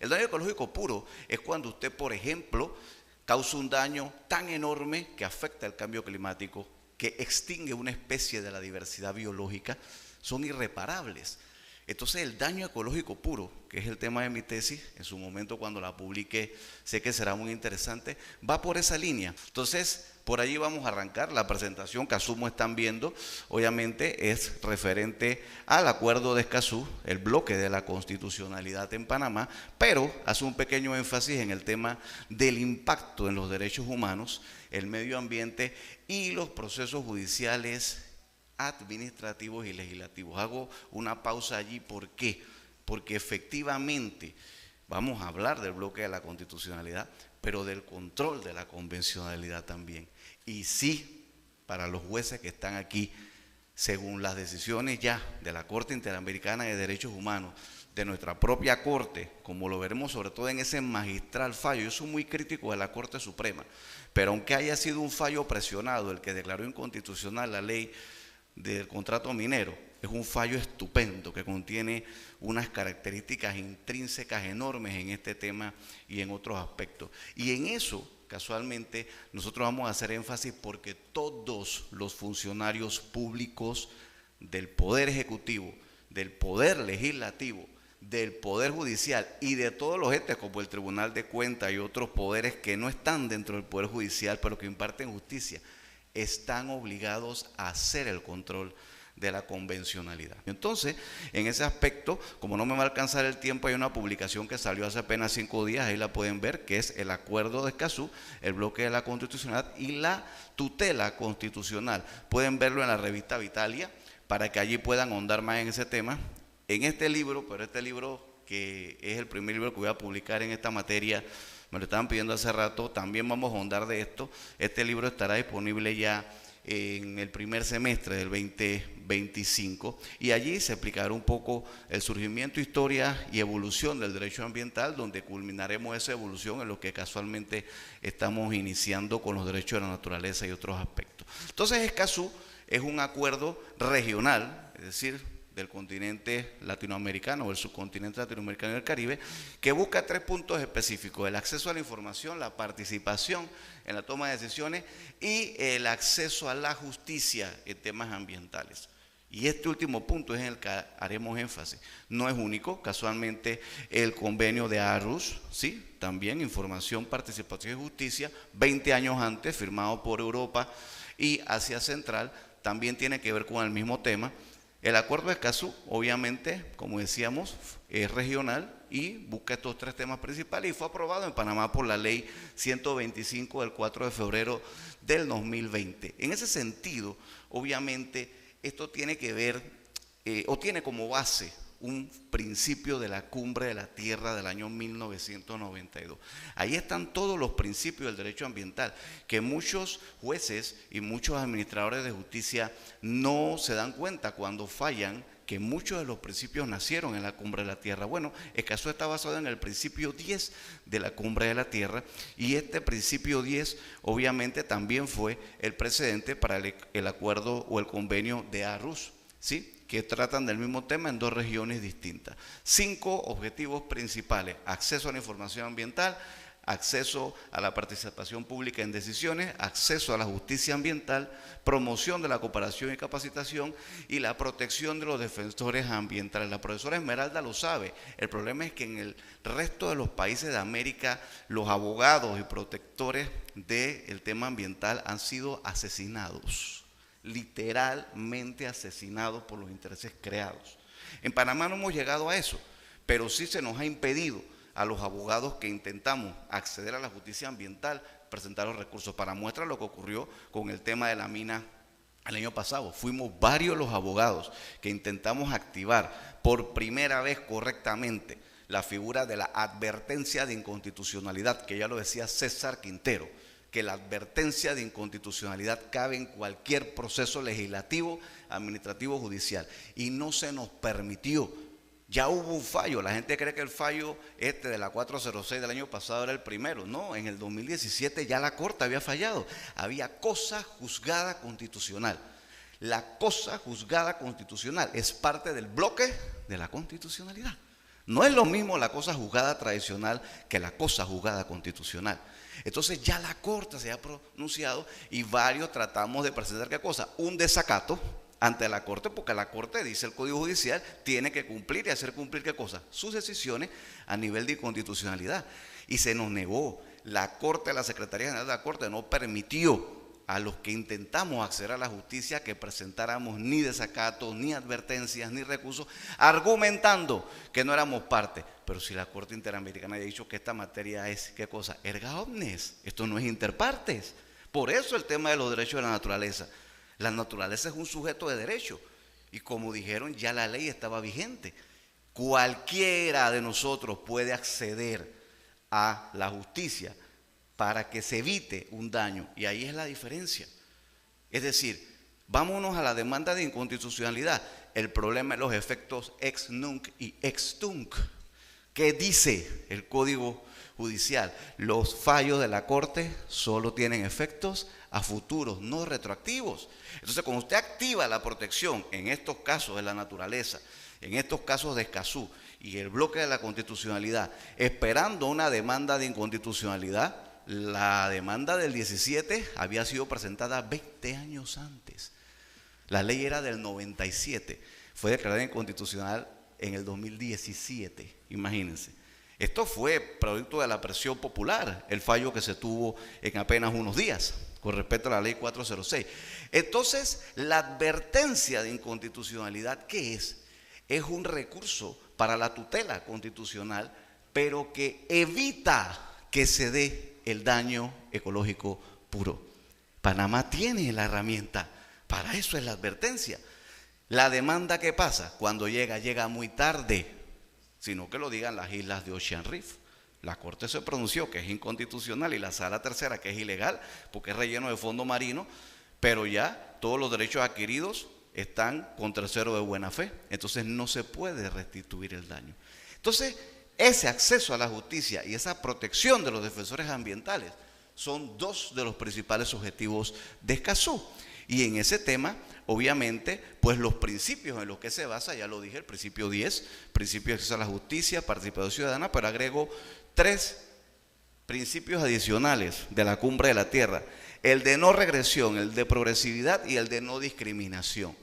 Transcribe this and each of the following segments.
El daño ecológico puro es cuando usted, por ejemplo, causa un daño tan enorme que afecta el cambio climático, que extingue una especie de la diversidad biológica, son irreparables. Entonces el daño ecológico puro, que es el tema de mi tesis, en su momento cuando la publique, sé que será muy interesante, va por esa línea. Entonces, por allí vamos a arrancar. La presentación que asumo están viendo, obviamente es referente al acuerdo de Escazú, el bloque de la constitucionalidad en Panamá, pero hace un pequeño énfasis en el tema del impacto en los derechos humanos, el medio ambiente y los procesos judiciales, administrativos y legislativos. Hago una pausa allí, ¿por qué? Porque efectivamente vamos a hablar del bloque de la constitucionalidad, pero del control de la convencionalidad también. Y sí, para los jueces que están aquí, según las decisiones ya de la Corte Interamericana de Derechos Humanos, de nuestra propia Corte, como lo veremos sobre todo en ese magistral fallo, yo soy muy crítico de la Corte Suprema, pero aunque haya sido un fallo presionado el que declaró inconstitucional la ley del contrato minero, es un fallo estupendo que contiene unas características intrínsecas enormes en este tema y en otros aspectos. Y en eso, casualmente, nosotros vamos a hacer énfasis porque todos los funcionarios públicos del Poder Ejecutivo, del Poder Legislativo, del Poder Judicial y de todos los entes como el Tribunal de Cuentas y otros poderes que no están dentro del Poder Judicial pero que imparten justicia, están obligados a hacer el control de la convencionalidad. Entonces, en ese aspecto, como no me va a alcanzar el tiempo, hay una publicación que salió hace apenas 5 días, ahí la pueden ver, que es el acuerdo de Escazú, el bloque de la constitucionalidad y la tutela constitucional. Pueden verlo en la revista Vitalia para que allí puedan ahondar más en ese tema. En este libro, pero este libro que es el primer libro que voy a publicar en esta materia, me lo estaban pidiendo hace rato, también vamos a ahondar de esto. Este libro estará disponible ya en el primer semestre del 2025 y allí se explicará un poco el surgimiento, historia y evolución del derecho ambiental, donde culminaremos esa evolución en lo que casualmente estamos iniciando con los derechos de la naturaleza y otros aspectos. Entonces Escazú es un acuerdo regional, es decir, del continente latinoamericano o el subcontinente latinoamericano y del Caribe, que busca 3 puntos específicos: el acceso a la información, la participación en la toma de decisiones y el acceso a la justicia en temas ambientales. Y este último punto es en el que haremos énfasis. No es único, casualmente el convenio de Aarhus, ¿sí? También información, participación y justicia, 20 años antes, firmado por Europa y Asia Central, también tiene que ver con el mismo tema. El acuerdo de Escazú, obviamente, como decíamos, es regional y busca estos 3 temas principales y fue aprobado en Panamá por la ley 125 del 4 de febrero del 2020. En ese sentido, obviamente, esto tiene que ver o tiene como base un principio de la Cumbre de la Tierra del año 1992. Ahí están todos los principios del derecho ambiental que muchos jueces y muchos administradores de justicia no se dan cuenta cuando fallan, que muchos de los principios nacieron en la Cumbre de la Tierra. Bueno, Escazú está basado en el principio 10 de la Cumbre de la Tierra y este principio 10 obviamente también fue el precedente para el acuerdo o el convenio de Aarhus, ¿sí?, que tratan del mismo tema en 2 regiones distintas. 5 objetivos principales: acceso a la información ambiental, acceso a la participación pública en decisiones, acceso a la justicia ambiental, promoción de la cooperación y capacitación y la protección de los defensores ambientales. La profesora Esmeralda lo sabe, el problema es que en el resto de los países de América los abogados y protectores del tema ambiental han sido asesinados, literalmente asesinados por los intereses creados. En Panamá no hemos llegado a eso, pero sí se nos ha impedido a los abogados que intentamos acceder a la justicia ambiental presentar los recursos. Para muestra lo que ocurrió con el tema de la mina el año pasado. Fuimos varios los abogados que intentamos activar por primera vez correctamente la figura de la advertencia de inconstitucionalidad, que ya lo decía César Quintero, que la advertencia de inconstitucionalidad cabe en cualquier proceso legislativo, administrativo, judicial, y no se nos permitió. Ya hubo un fallo, la gente cree que el fallo de la 406 del año pasado era el primero. No, en el 2017 ya la Corte había fallado, había cosa juzgada constitucional. La cosa juzgada constitucional es parte del bloque de la constitucionalidad. No es lo mismo la cosa juzgada tradicional que la cosa juzgada constitucional. Entonces ya la Corte se ha pronunciado y varios tratamos de presentar ¿qué cosa? Un desacato ante la Corte, porque la Corte, dice el Código Judicial, tiene que cumplir y hacer cumplir ¿qué cosa? Sus decisiones a nivel de inconstitucionalidad. Y se nos negó. La Corte, la Secretaría General de la Corte no permitió a los que intentamos acceder a la justicia que presentáramos ni desacatos, ni advertencias, ni recursos, argumentando que no éramos parte. Pero si la Corte Interamericana ha dicho que esta materia es, ¿qué cosa? Erga omnes, esto no es interpartes. Por eso el tema de los derechos de la naturaleza. La naturaleza es un sujeto de derecho y como dijeron, ya la ley estaba vigente. Cualquiera de nosotros puede acceder a la justicia para que se evite un daño, y ahí es la diferencia. Es decir, vámonos a la demanda de inconstitucionalidad. El problema es los efectos ex nunc y ex tunc. ¿Qué dice el Código Judicial? Los fallos de la Corte solo tienen efectos a futuros, no retroactivos. Entonces, cuando usted activa la protección en estos casos de la naturaleza, en estos casos de Escazú y el bloque de la constitucionalidad, esperando una demanda de inconstitucionalidad, la demanda del 17 había sido presentada 20 años antes. La ley era del 97, fue declarada inconstitucional en el 2017, imagínense. Esto fue producto de la presión popular, el fallo que se tuvo en apenas unos días con respecto a la ley 406. Entonces, la advertencia de inconstitucionalidad, ¿qué es? Es un recurso para la tutela constitucional, pero que evita que se dé el daño ecológico puro. Panamá tiene la herramienta, para eso es la advertencia. La demanda, ¿qué pasa? Cuando llega muy tarde, sino que lo digan las islas de Ocean Reef. La Corte se pronunció que es inconstitucional y la Sala Tercera que es ilegal porque es relleno de fondo marino, pero ya todos los derechos adquiridos están con tercero de buena fe, entonces no se puede restituir el daño. Entonces, ese acceso a la justicia y esa protección de los defensores ambientales son dos de los principales objetivos de Escazú. Y en ese tema, obviamente, pues los principios en los que se basa, ya lo dije, el principio 10, principio de acceso a la justicia, participación ciudadana, pero agrego 3 principios adicionales de la Cumbre de la Tierra: el de no regresión, el de progresividad y el de no discriminación.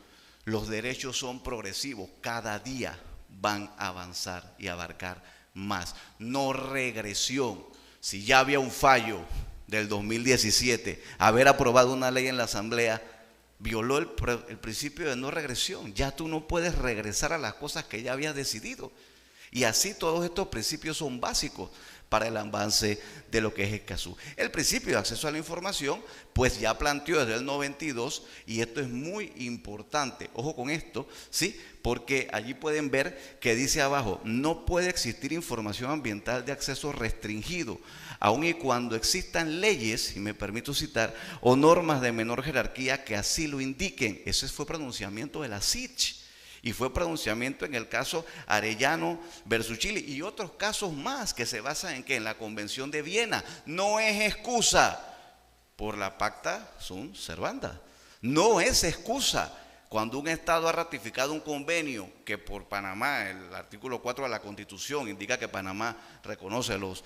Los derechos son progresivos, cada día van a avanzar y abarcar más. No regresión. Si ya había un fallo del 2017, haber aprobado una ley en la Asamblea violó el principio de no regresión. Ya tú no puedes regresar a las cosas que ya habías decidido. Y así todos estos principios son básicos para el avance de lo que es Escazú. El principio de acceso a la información, pues ya planteó desde el 92, y esto es muy importante, ojo con esto, ¿sí? Porque allí pueden ver que dice abajo, no puede existir información ambiental de acceso restringido, aun y cuando existan leyes, y me permito citar, o normas de menor jerarquía que así lo indiquen. Ese fue pronunciamiento de la SICH. Y fue pronunciamiento en el caso Arellano versus Chile y otros casos más que se basan en que en la Convención de Viena. No es excusa por la Pacta sunt servanda. No es excusa cuando un Estado ha ratificado un convenio que por Panamá, el artículo 4 de la Constitución indica que Panamá reconoce los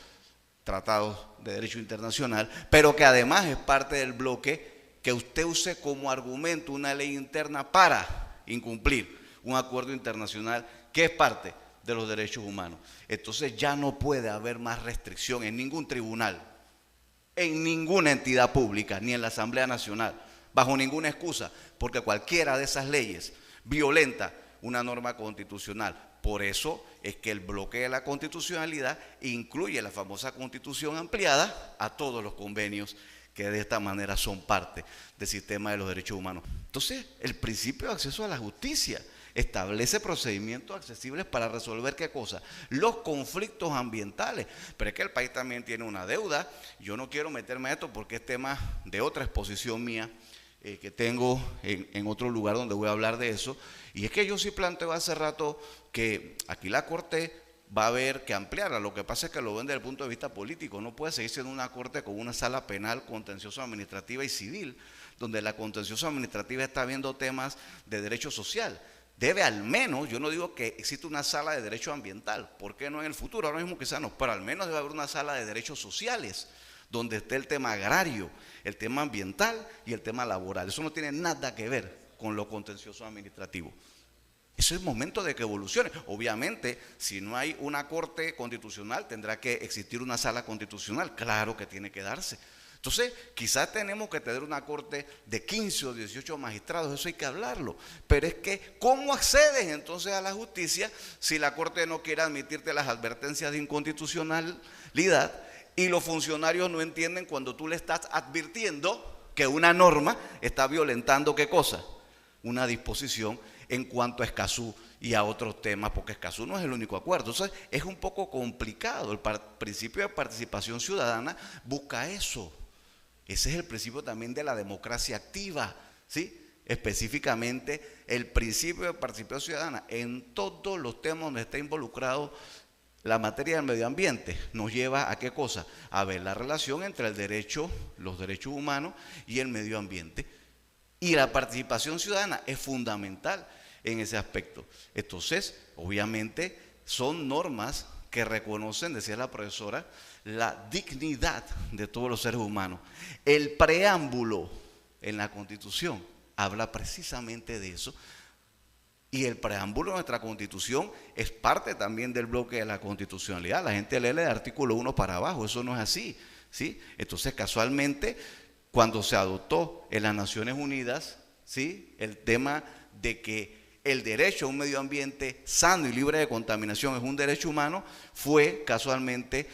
tratados de derecho internacional, pero que además es parte del bloque, que usted use como argumento una ley interna para incumplir un acuerdo internacional que es parte de los derechos humanos. Entonces ya no puede haber más restricción en ningún tribunal, en ninguna entidad pública, ni en la Asamblea Nacional, bajo ninguna excusa, porque cualquiera de esas leyes violenta una norma constitucional. Por eso es que el bloque de la constitucionalidad incluye la famosa Constitución ampliada a todos los convenios que de esta manera son parte del sistema de los derechos humanos. Entonces, el principio de acceso a la justicia establece procedimientos accesibles para resolver ¿qué cosa? Los conflictos ambientales. Pero es que el país también tiene una deuda. Yo no quiero meterme a esto porque es tema de otra exposición mía que tengo en otro lugar donde voy a hablar de eso. Y es que yo sí planteo hace rato que aquí la Corte va a haber que ampliarla. Lo que pasa es que lo ven desde el punto de vista político. No puede seguir siendo una Corte con una sala penal, contencioso, administrativa y civil, donde la contencioso administrativa está viendo temas de derecho social, debe al menos, yo no digo que existe una sala de derecho ambiental, ¿por qué no en el futuro? Ahora mismo quizás no, pero al menos debe haber una sala de derechos sociales, donde esté el tema agrario, el tema ambiental y el tema laboral. Eso no tiene nada que ver con lo contencioso administrativo. Eso es momento de que evolucione. Obviamente, si no hay una corte constitucional, tendrá que existir una sala constitucional. Claro que tiene que darse. Entonces, quizás tenemos que tener una corte de 15 o 18 magistrados, eso hay que hablarlo. Pero es que, ¿cómo accedes entonces a la justicia si la corte no quiere admitirte las advertencias de inconstitucionalidad y los funcionarios no entienden cuando tú le estás advirtiendo que una norma está violentando ¿qué cosa? Una disposición en cuanto a Escazú y a otros temas, porque Escazú no es el único acuerdo. Entonces es un poco complicado. El principio de participación ciudadana busca eso. Ese es el principio también de la democracia activa, ¿sí? Específicamente el principio de participación ciudadana en todos los temas donde está involucrado la materia del medio ambiente nos lleva a ¿qué cosa? A ver la relación entre el derecho, los derechos humanos y el medio ambiente. Y la participación ciudadana es fundamental en ese aspecto. Entonces, obviamente, son normas que reconocen, decía la profesora, la dignidad de todos los seres humanos. El preámbulo en la Constitución habla precisamente de eso. Y el preámbulo de nuestra Constitución es parte también del bloque de la constitucionalidad. La gente lee el artículo 1 para abajo, eso no es así, ¿sí? Entonces, casualmente, cuando se adoptó en las Naciones Unidas, ¿sí?, el tema de que el derecho a un medio ambiente sano y libre de contaminación es un derecho humano, fue casualmente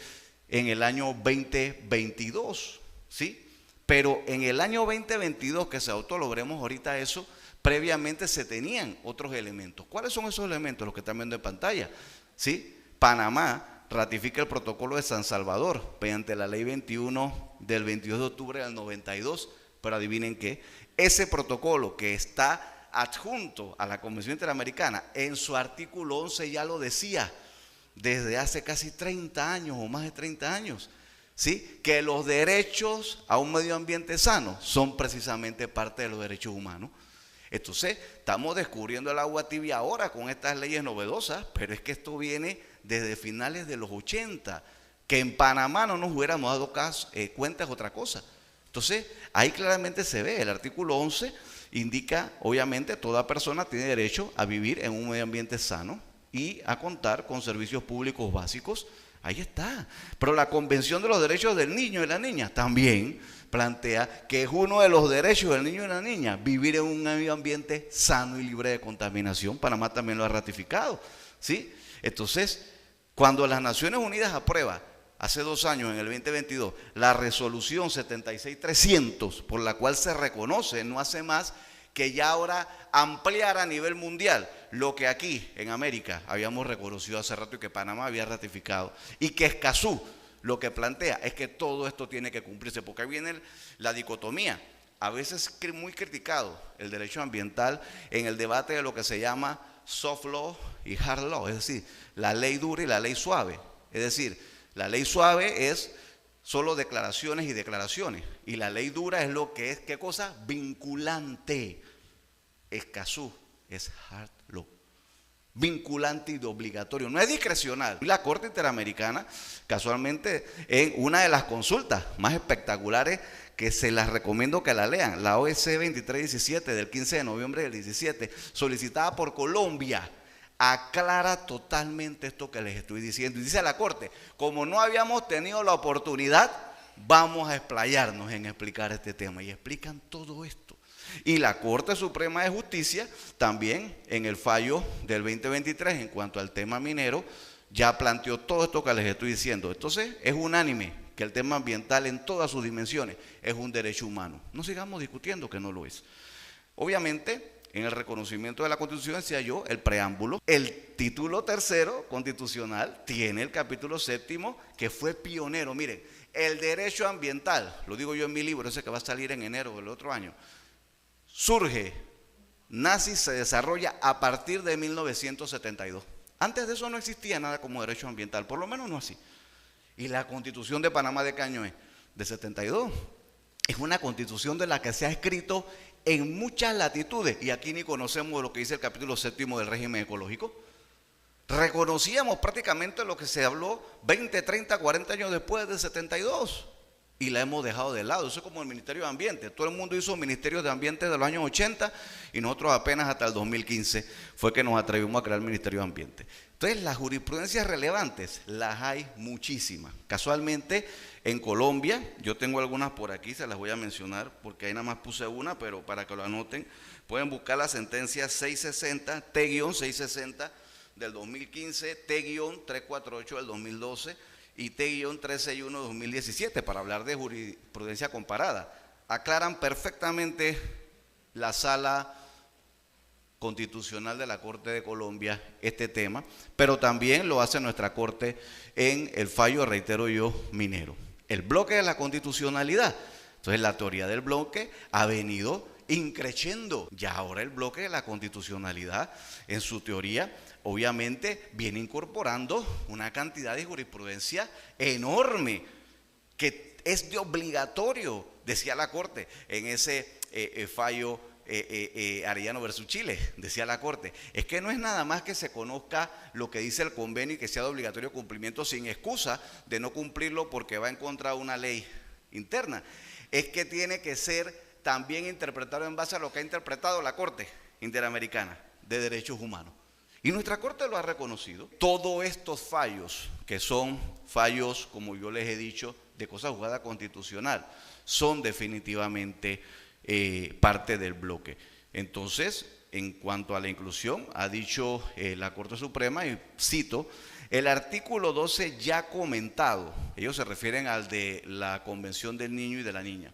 en el año 2022, ¿sí? Pero en el año 2022 que se adoptó, lo veremos ahorita eso, previamente se tenían otros elementos. ¿Cuáles son esos elementos? Los que están viendo en pantalla, ¿sí? Panamá ratifica el protocolo de San Salvador mediante la ley 21 del 22 de octubre del 92, pero adivinen qué, ese protocolo que está adjunto a la Convención Interamericana, en su artículo 11 ya lo decía, desde hace casi 30 años o más de 30 años, ¿sí?, que los derechos a un medio ambiente sano son precisamente parte de los derechos humanos. Entonces, estamos descubriendo el agua tibia ahora con estas leyes novedosas, pero es que esto viene desde finales de los 80, que en Panamá no nos hubiéramos dado cuenta es otra cosa. Entonces, ahí claramente se ve, el artículo 11 indica, obviamente, toda persona tiene derecho a vivir en un medio ambiente sano y a contar con servicios públicos básicos. Ahí está. Pero la Convención de los Derechos del Niño y la Niña también plantea que es uno de los derechos del niño y la niña vivir en un medio ambiente sano y libre de contaminación. Panamá también lo ha ratificado, ¿sí? Entonces, cuando las Naciones Unidas aprueba hace 2 años, en el 2022, la resolución 76300, por la cual se reconoce, no hace más que ya ahora ampliar a nivel mundial lo que aquí en América habíamos reconocido hace rato y que Panamá había ratificado, y que Escazú lo que plantea es que todo esto tiene que cumplirse, porque ahí viene la dicotomía. A veces muy criticado el derecho ambiental en el debate de lo que se llama soft law y hard law, es decir, la ley dura y la ley suave. Es decir, la ley suave es solo declaraciones y declaraciones, y la ley dura es lo que es, ¿qué cosa? Vinculante. Escazú es hard law, vinculante y obligatorio, no es discrecional. Y la Corte Interamericana, casualmente, en una de las consultas más espectaculares que se las recomiendo que la lean, la OEC 2317 del 15 de noviembre del 17, solicitada por Colombia, aclara totalmente esto que les estoy diciendo. Y dice la Corte, como no habíamos tenido la oportunidad, vamos a explayarnos en explicar este tema. Y explican todo esto. Y la Corte Suprema de Justicia también en el fallo del 2023 en cuanto al tema minero ya planteó todo esto que les estoy diciendo. Entonces es unánime que el tema ambiental en todas sus dimensiones es un derecho humano. No sigamos discutiendo que no lo es. Obviamente, en el reconocimiento de la Constitución, decía yo, el preámbulo, el título 3º constitucional tiene el capítulo 7º que fue pionero. Miren, el derecho ambiental, lo digo yo en mi libro, ese que va a salir en enero del otro año, surge, nace y se desarrolla a partir de 1972. Antes de eso no existía nada como derecho ambiental, por lo menos no así. Y la Constitución de Panamá, ¿de qué año es? De 72. Es una constitución de la que se ha escrito en muchas latitudes, y aquí ni conocemos lo que dice el capítulo 7 del régimen ecológico. Reconocíamos prácticamente lo que se habló 20, 30, 40 años después del 72 y la hemos dejado de lado. Eso es como el Ministerio de Ambiente. Todo el mundo hizo ministerios de ambiente de los años 80 y nosotros apenas hasta el 2015 fue que nos atrevimos a crear el Ministerio de Ambiente. Entonces, las jurisprudencias relevantes las hay muchísimas. Casualmente, en Colombia, yo tengo algunas por aquí, se las voy a mencionar porque ahí nada más puse una, pero para que lo anoten, pueden buscar la sentencia 660, T-660 del 2015, T-348 del 2012 y T-361 del 2017, para hablar de jurisprudencia comparada. Aclaran perfectamente la Sala Constitucional de la Corte de Colombia este tema, pero también lo hace nuestra Corte en el fallo, reitero yo, minero. El bloque de la constitucionalidad. Entonces, la teoría del bloque ha venido increciendo. Ya ahora el bloque de la constitucionalidad, en su teoría, obviamente viene incorporando una cantidad de jurisprudencia enorme que es de obligatorio, decía la Corte en ese fallo Arellano versus Chile, decía la Corte. Es que no es nada más que se conozca lo que dice el convenio y que sea de obligatorio cumplimiento sin excusa de no cumplirlo porque va en contra de una ley interna. Es que tiene que ser también interpretado en base a lo que ha interpretado la Corte Interamericana de Derechos Humanos. Y nuestra Corte lo ha reconocido. Todos estos fallos, que son fallos, como yo les he dicho, de cosa juzgada constitucional, son definitivamente parte del bloque. Entonces, en cuanto a la inclusión, ha dicho la Corte Suprema, y cito, el artículo 12 ya comentado, ellos se refieren al de la Convención del Niño y de la Niña,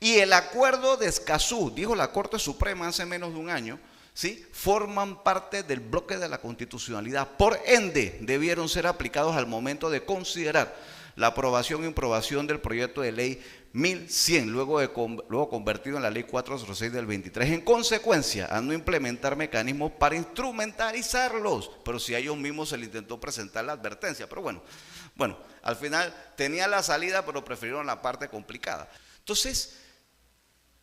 y el Acuerdo de Escazú, dijo la Corte Suprema hace menos de un año, ¿sí?, forman parte del bloque de la constitucionalidad. Por ende, debieron ser aplicados al momento de considerar la aprobación y improbación del proyecto de ley 1100, luego convertido en la ley 406 del 23. En consecuencia, a no implementar mecanismos para instrumentalizarlos, pero si a ellos mismos se les intentó presentar la advertencia. Pero bueno, al final tenía la salida, pero prefirieron la parte complicada. Entonces,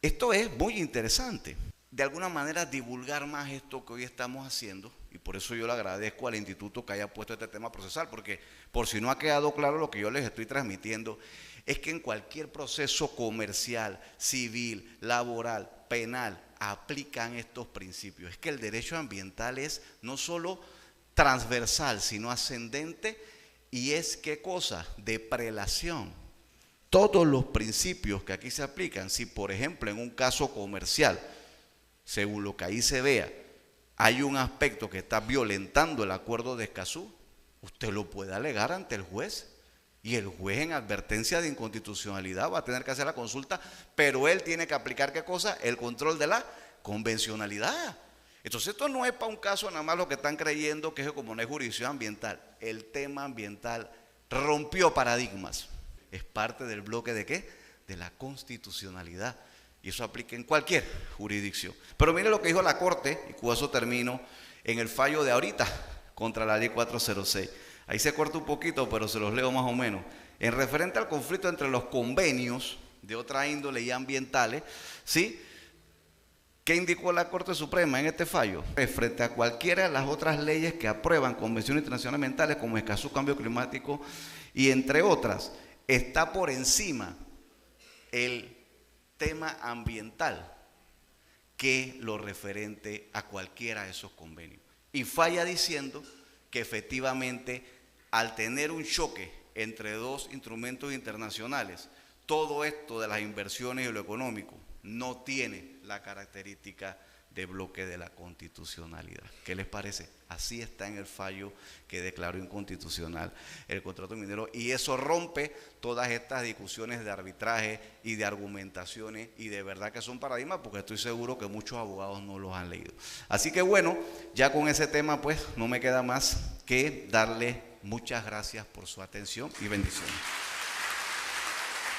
esto es muy interesante. De alguna manera divulgar más esto que hoy estamos haciendo, y por eso yo le agradezco al instituto que haya puesto este tema procesal, porque por si no ha quedado claro lo que yo les estoy transmitiendo, es que en cualquier proceso comercial, civil, laboral, penal, aplican estos principios. Es que el derecho ambiental es no solo transversal, sino ascendente, y es, ¿qué cosa? De prelación. Todos los principios que aquí se aplican, si por ejemplo en un caso comercial, según lo que ahí se vea, hay un aspecto que está violentando el Acuerdo de Escazú, usted lo puede alegar ante el juez, y el juez, en advertencia de inconstitucionalidad, va a tener que hacer la consulta, pero él tiene que aplicar, ¿qué cosa? El control de la convencionalidad. Entonces, esto no es para un caso nada más lo que están creyendo, que es como no es jurisdicción ambiental. El tema ambiental rompió paradigmas. Es parte del bloque ¿de qué? De la constitucionalidad. Y eso aplica en cualquier jurisdicción. Pero mire lo que dijo la Corte, y con eso termino, en el fallo de ahorita contra la ley 406. Ahí se corta un poquito, pero se los leo más o menos. En referente al conflicto entre los convenios de otra índole y ambientales, ¿sí?, ¿qué indicó la Corte Suprema en este fallo? Frente a cualquiera de las otras leyes que aprueban convenciones internacionales ambientales como Escazú, cambio climático y entre otras, está por encima el tema ambiental que lo referente a cualquiera de esos convenios. Y falla diciendo que efectivamente, al tener un choque entre dos instrumentos internacionales, todo esto de las inversiones y lo económico no tiene la característica de bloque de la constitucionalidad. ¿Qué les parece? Así está en el fallo que declaró inconstitucional el contrato minero, y eso rompe todas estas discusiones de arbitraje y de argumentaciones, y de verdad que son paradigmas, porque estoy seguro que muchos abogados no los han leído. Así que bueno, ya con ese tema pues no me queda más que darle muchas gracias por su atención y bendiciones.